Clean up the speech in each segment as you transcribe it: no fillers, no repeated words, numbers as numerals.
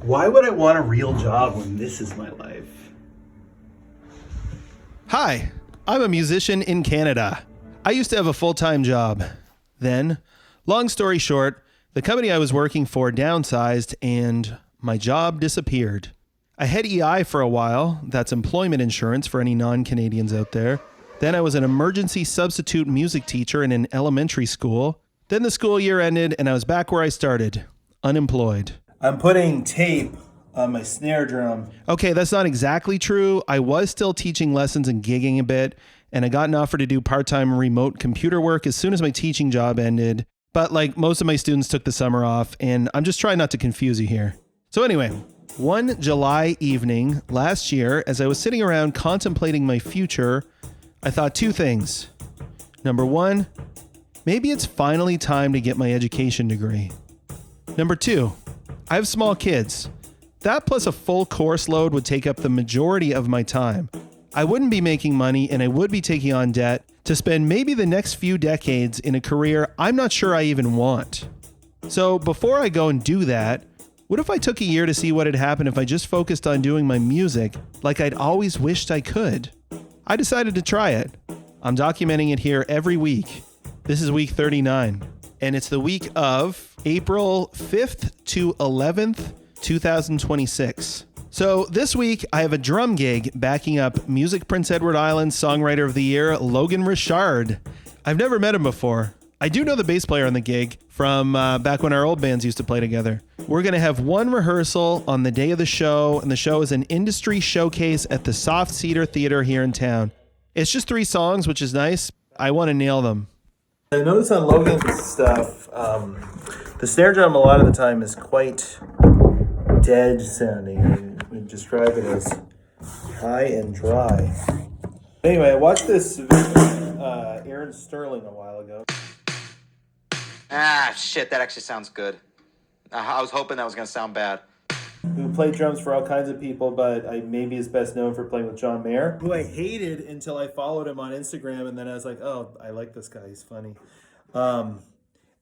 Why would I want a real job when this is my life? Hi, I'm a musician in Canada. I used to have a full-time job. Then, long story short, the company I was working for downsized and my job disappeared. I had EI for a while, that's employment insurance for any non-Canadians out there. Then I was an emergency substitute music teacher in an elementary school. Then the school year ended and I was back where I started, unemployed. I'm putting tape on my snare drum. Okay, that's not exactly true. I was still teaching lessons and gigging a bit, and I got an offer to do part-time remote computer work as soon as my teaching job ended. But like most of my students took the summer off, and I'm just trying not to confuse you here. So anyway, one July evening last year, as I was sitting around contemplating my future, I thought two things. Number one, maybe it's finally time to get my education degree. Number two, I have small kids. That plus a full course load would take up the majority of my time. I wouldn't be making money and I would be taking on debt to spend maybe the next few decades in a career I'm not sure I even want. So before I go and do that, what if I took a year to see what had happened if I just focused on doing my music like I'd always wished I could? I decided to try it. I'm documenting it here every week. This is week 39, and it's the week of April 5th to 11th, 2026. So this week, I have a drum gig backing up Music Prince Edward Island Songwriter of the Year, Logan Richard. I've never met him before. I do know the bass player on the gig from back when our old bands used to play together. We're going to have one rehearsal on the day of the show, and the show is an industry showcase at the Soft Cedar Theater here in town. It's just 3 songs, which is nice. I want to nail them. I noticed on Logan's stuff, the snare drum a lot of the time is quite dead sounding. We describe it as high and dry. Anyway, I watched this Aaron Sterling a while ago. Ah, shit, that actually sounds good. I was hoping that was going to sound bad. Who played drums for all kinds of people, but I maybe is best known for playing with John Mayer, who I hated until I followed him on Instagram, and then I was like, oh, I like this guy, he's funny.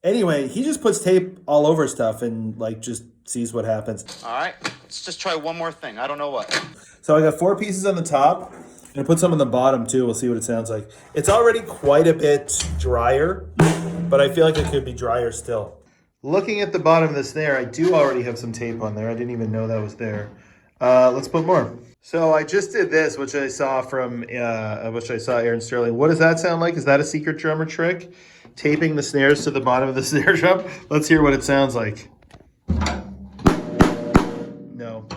Anyway, he just puts tape all over stuff and like just sees what happens. All right, let's just try one more thing. I don't know what. So I got 4 pieces on the top, and I put some on the bottom too. We'll see what it sounds like. It's already quite a bit drier, but I feel like it could be drier still. Looking at the bottom of the snare, I do already have some tape on there. I didn't even know that was there. Let's put more. So I just did this, which I saw Aaron Sterling. What does that sound like? Is that a secret drummer trick? Taping the snares to the bottom of the snare drum? Let's hear what it sounds like. No.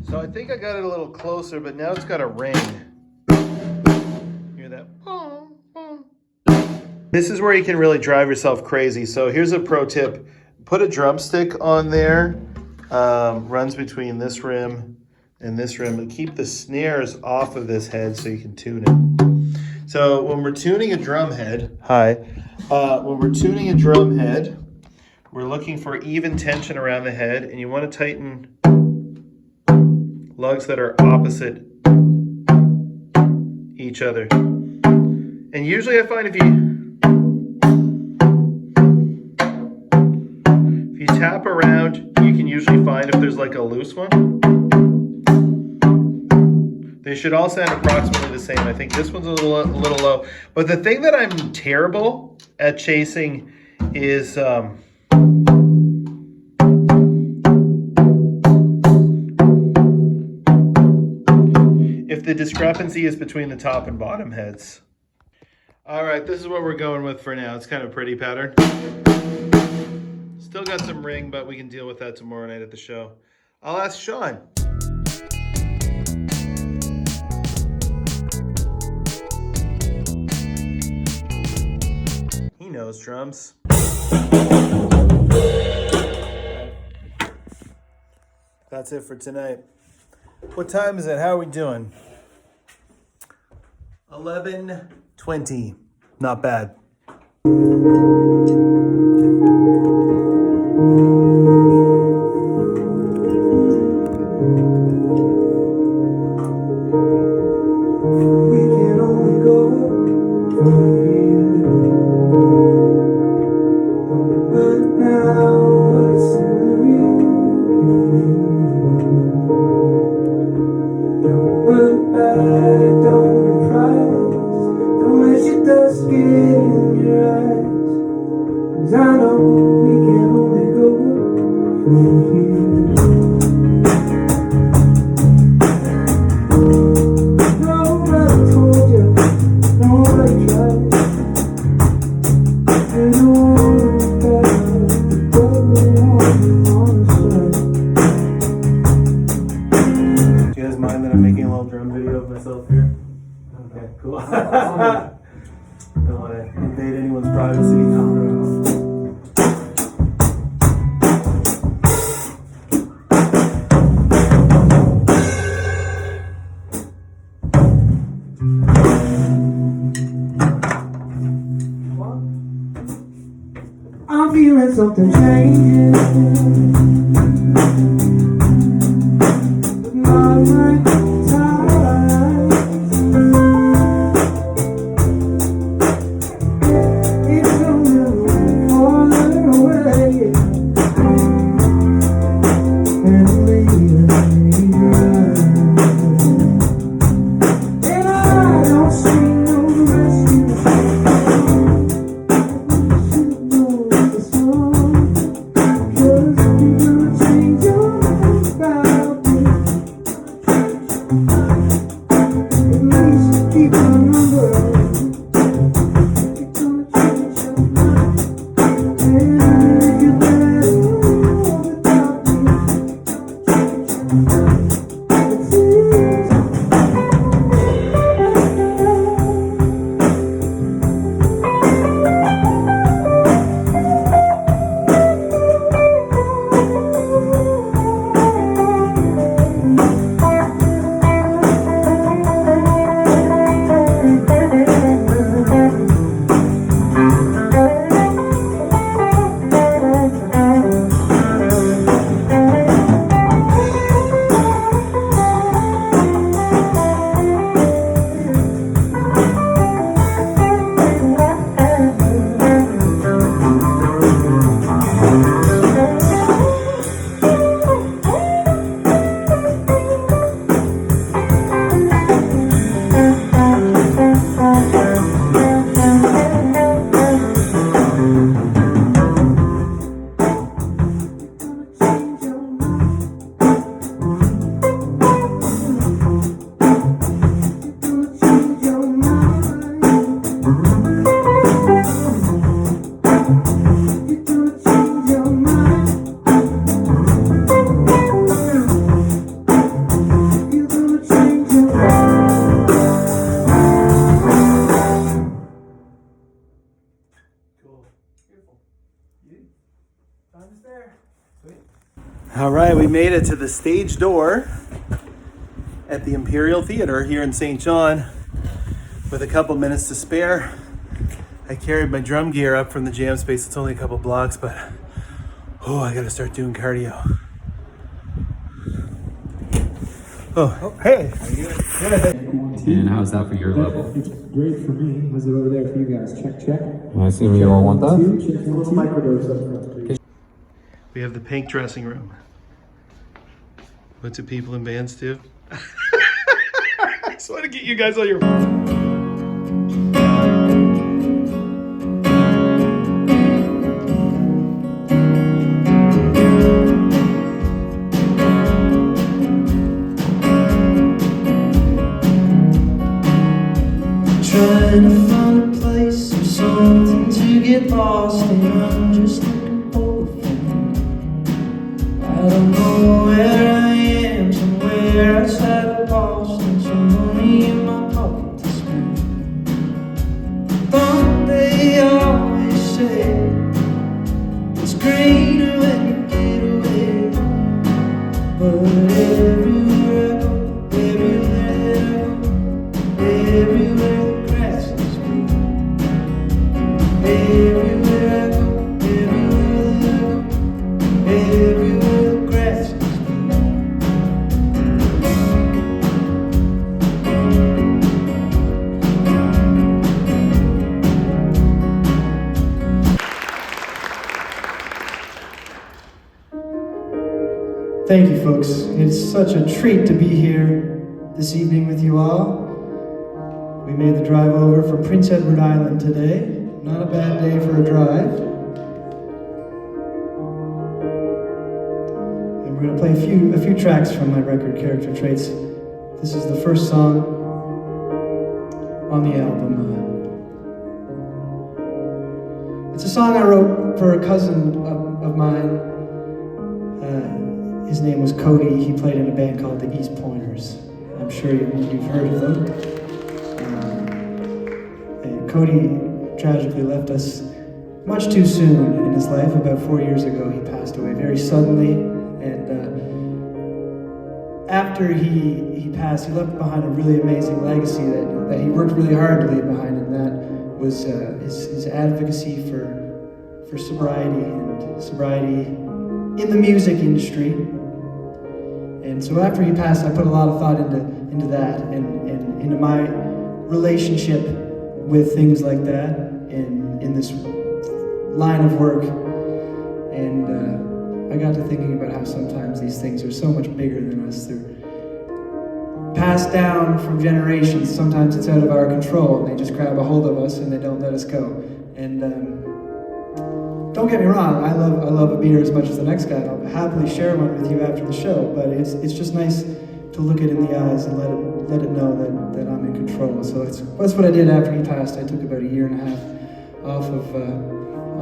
So I think I got it a little closer, but now it's got a ring. Hear that? This is where you can really drive yourself crazy. So here's a pro tip. Put a drumstick on there, runs between this rim and this rim, and keep the snares off of this head so you can tune it. So when we're tuning a drum head, when we're tuning a drum head, we're looking for even tension around the head, and you want to tighten lugs that are opposite each other. And usually I find if you tap around, you can usually find if there's like a loose one. They should all sound approximately the same. I think this one's a little low. But the thing that I'm terrible at chasing is if the discrepancy is between the top and bottom heads. All right, this is what we're going with for now. It's kind of a pretty pattern. Still got some ring, but we can deal with that tomorrow night at the show. I'll ask Sean. He knows drums. That's it for tonight. What time is it? How are we doing? 11:20. Not bad. guys mind that I'm making a little drum video of myself here? Okay, cool. Don't want to invade anyone's privacy. I'm feeling something changing. With my mind tight. It's coming farther away. And leaving me dry. And I don't see no rescue. All right, we made it to the stage door at the Imperial Theater here in St. John with a couple minutes to spare. I carried my drum gear up from the jam space. It's only a couple blocks, but I gotta start doing cardio. Oh, hey. And how's that for your level? It's great for me. How's it over there for you guys? Check, check. I assume you all want that? Check a little microdose up front, please. We have the pink dressing room. What do people in bands do? I just want to get you guys on your... Trying to find a place or something to get lost in. I'm just looking for a friend. I don't know where I am, somewhere outside of Boston. Some money in my pocket to spend. But they always say it's greener when you get away. But everywhere I go, everywhere I go, everywhere. Thank you, folks. It's such a treat to be here this evening with you all. We made the drive over from Prince Edward Island today. Not a bad day for a drive. And we're going to play a few tracks from my record, Character Traits. This is the first song on the album. It's a song I wrote for a cousin of mine. His name was Cody. He played in a band called the East Pointers. I'm sure you've heard of them. And Cody tragically left us much too soon in his life. About 4 years ago, he passed away very suddenly. And after he passed, he left behind a really amazing legacy that he worked really hard to leave behind, and that was his advocacy for sobriety and sobriety in the music industry. And so after he passed, I put a lot of thought into that and into my relationship with things like that in this line of work. And I got to thinking about how sometimes these things are so much bigger than us. They're passed down from generations. Sometimes it's out of our control, and they just grab a hold of us and they don't let us go. And don't get me wrong, I love a beer as much as the next guy. I'll happily share one with you after the show, but it's just nice to look it in the eyes and let it know that I'm in control. So that's what I did after he passed. I took about a year and a half off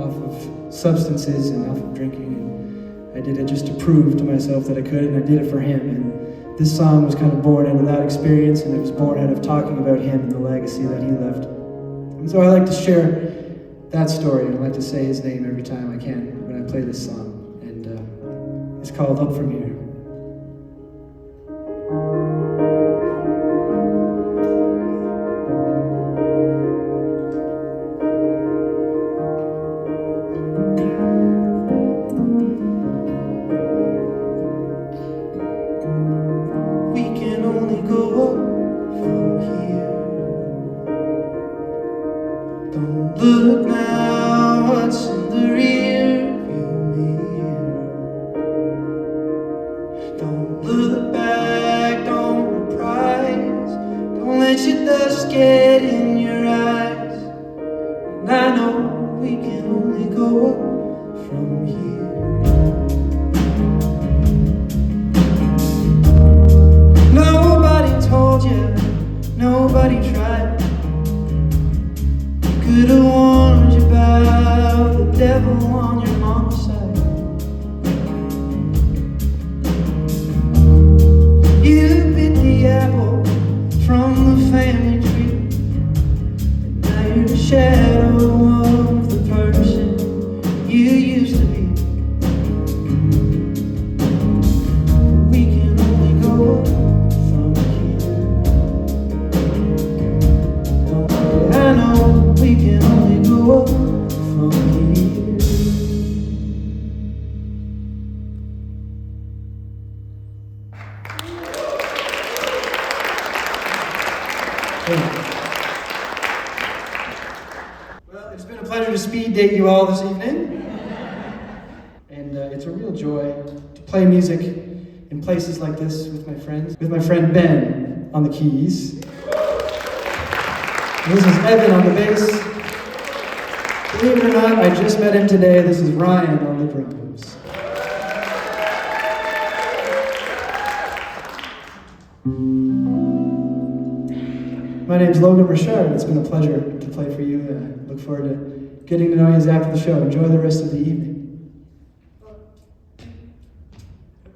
of substances and off of drinking, and I did it just to prove to myself that I could, and I did it for him. And this song was kind of born out of that experience, and it was born out of talking about him and the legacy that he left. And so I like to share that story, and I like to say his name every time I can when I play this song. And it's called Up From Here. We can only go up from here. Don't look now, what's in the rear view mirror. Don't look back, don't reprise. Don't let your dust get in your eyes. And I know we can only go up from here. Nobody told you, nobody tried. Could've warned you about the devil on your mom's side. You bit the apple from the family tree, and now you're the shadow of the person you used to be. We can only go up from here. I know we can only go up from here. Well, it's been a pleasure to speed date you all this evening. And it's a real joy to play music in places like this with my friends. With my friend Ben on the keys. This is Evan on the bass. Believe it or not, I just met him today. This is Ryan on the drums. My name's Logan Richard. It's been a pleasure to play for you. I look forward to getting to know you after the show. Enjoy the rest of the evening.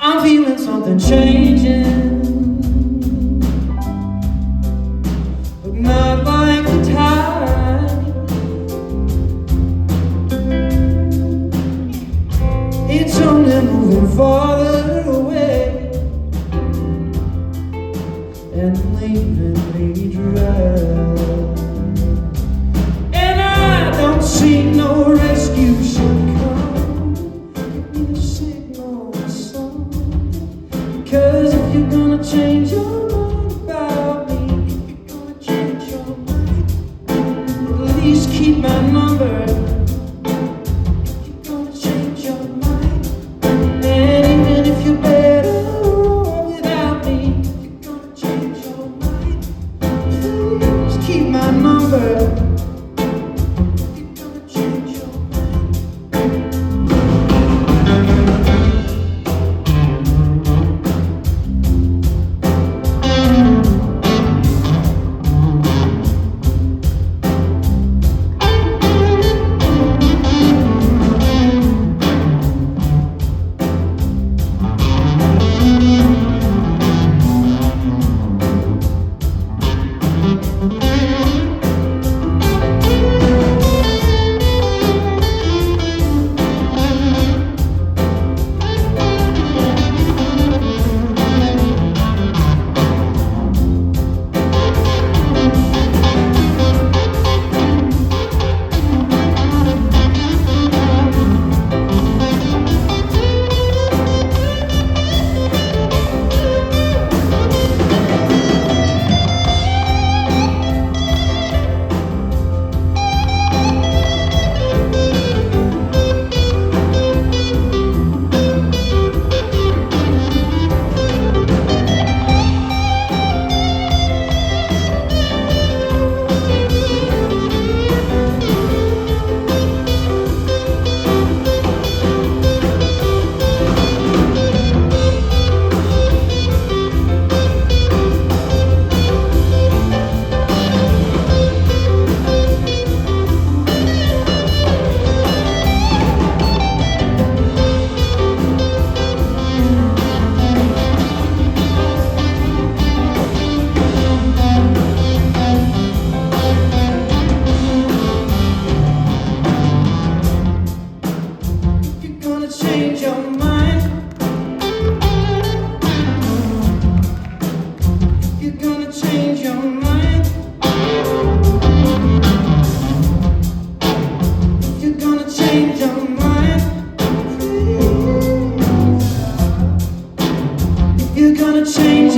I'm feeling something changing. But not like the time. It's only moving farther away and leaving me dry. And I don't see no rescue ship come. Give me the signal or something. 'Cause if you're gonna change your mind about me, if you're gonna change your mind, at least keep my number. If you're gonna change your mind, and even if you're better off without me, if you're gonna change your mind, please keep my number. If you're gonna change your mind.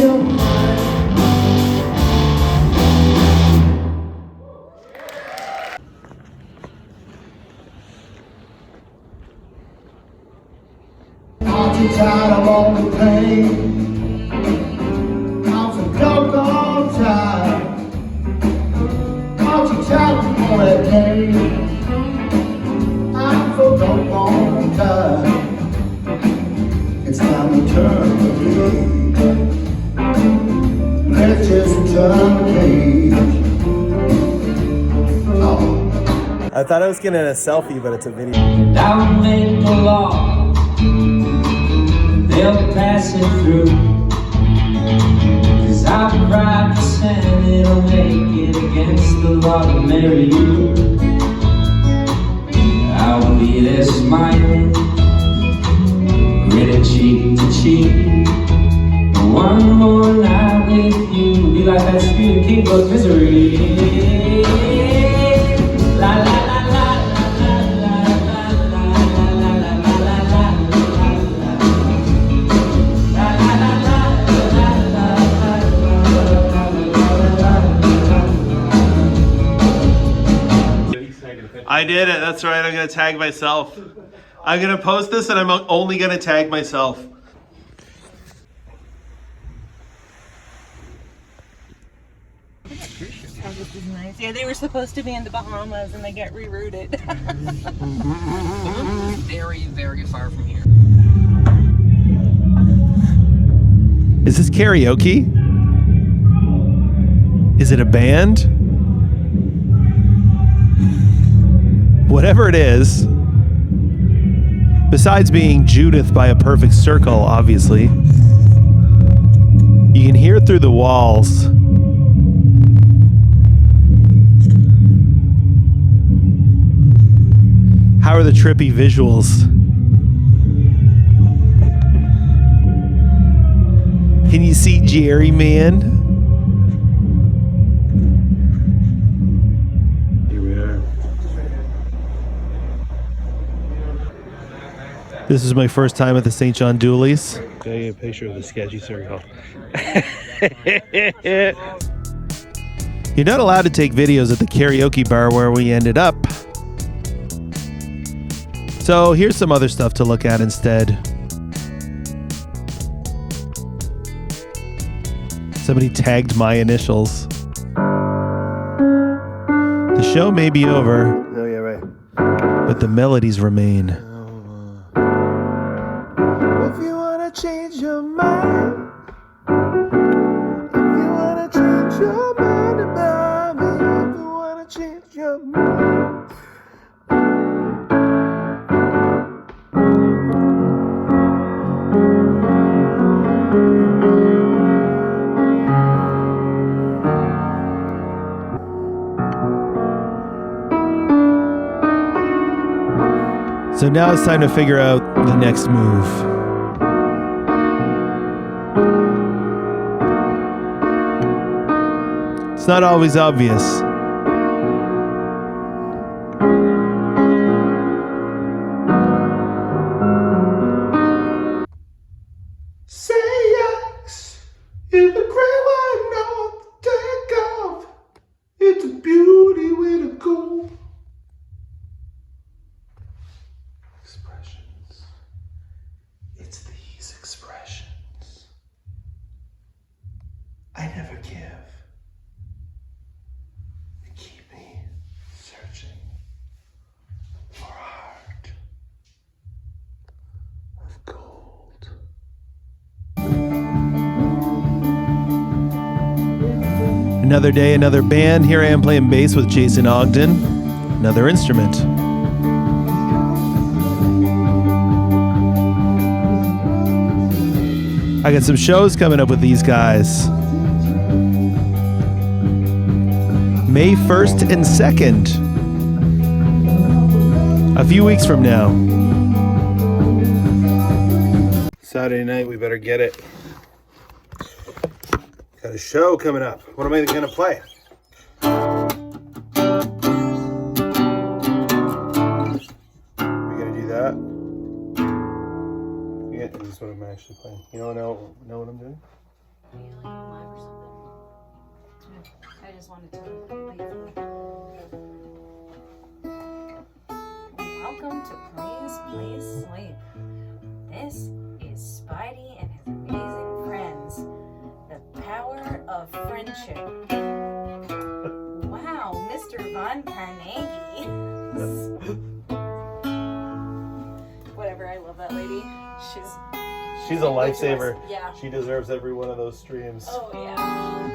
your mind. Aren't you tired of all the pain? I'm so doggone tired. Aren't you tired of all that pain? I'm so doggone tired. It's time to turn the page. Let's just turn the page. Oh. I thought I was getting a selfie, but it's a video. Down in the law, they'll pass it through. 'Cause I'm practicing, it'll make it against the law to marry you. I'll be there smiling, grinning cheek to cheek. One more night with you, be like that Stephen King book, Misery. La la la la la la la la la la la la I did it. That's right. I'm going to tag myself. I'm going to post this and I'm only going to tag myself. Oh, this is nice. Yeah, they were supposed to be in the Bahamas and they get rerouted. Very, very far from here. Is this karaoke? Is it a band? Whatever it is, besides being Judith by a perfect circle, obviously, you can hear it through the walls. How are the trippy visuals? Can you see Jerry, man? Here we are. This is my first time at the St. John Doolies. Show you a picture of the sketchy circle. You're not allowed to take videos at the karaoke bar where we ended up. So here's some other stuff to look at instead. Somebody tagged my initials. The show may be over, Oh, yeah, right. but the melodies remain. If you wanna change your mind, if you wanna change your mind about me, if you wanna change your mind. So now it's time to figure out the next move. It's not always obvious. Say yes, if the great white north take off, it's a beauty with a goal. Expressions. It's these expressions. I never give. They keep me searching for a heart of gold. Another day, another band. Here I am playing bass with Jason Ogden. Another instrument. I got some shows coming up with these guys. May 1st and 2nd. A few weeks from now. Saturday night, we better get it. Got a show coming up. What am I going to play? We going to do that? Yeah, this is what I'm actually playing. You don't know what I'm doing? I just wanted to welcome to Please Please Sleep. This is Spidey and his amazing friends. The power of friendship. Wow, Mr. Von Carnegie. Whatever, I love that lady. She's a lifesaver. Yeah. She deserves every one of those streams. Oh yeah.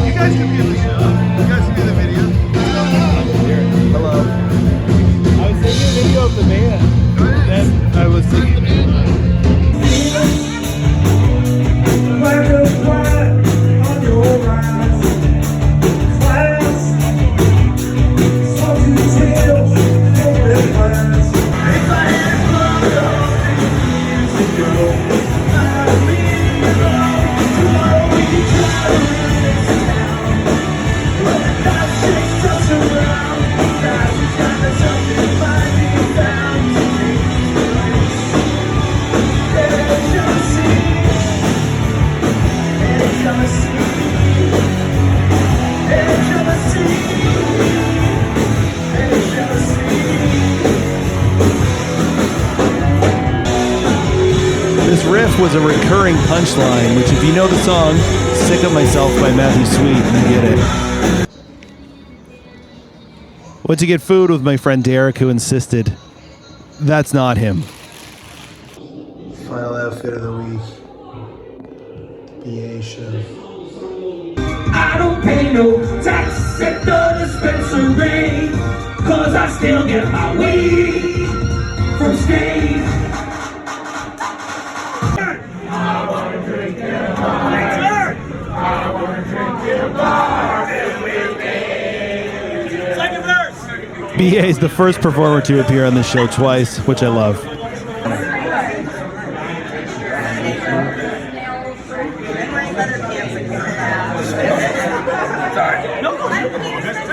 You guys can be in the show. You guys can be in the video. Here. Hello. I was taking a video of the man. Then I was taking Like a flag on your eyes. Class, salty tales, open glass. If I had loved all years ago, I'd be alone. Tomorrow we can try to live it down. When the dust shakes us around, that's the kind of something might be found to make this place. There's jealousy. This riff was a recurring punchline, which if you know the song Sick of Myself by Matthew Sweet, you get it. Went to get food with my friend Derek, who insisted that's not him. final outfit of the week. BA chef. I don't pay no tax at the dispensary, 'cause I still get my weed from state. I wanna drink their bar. I wanna drink their bar. BA is the first performer to appear on the show twice, which I love.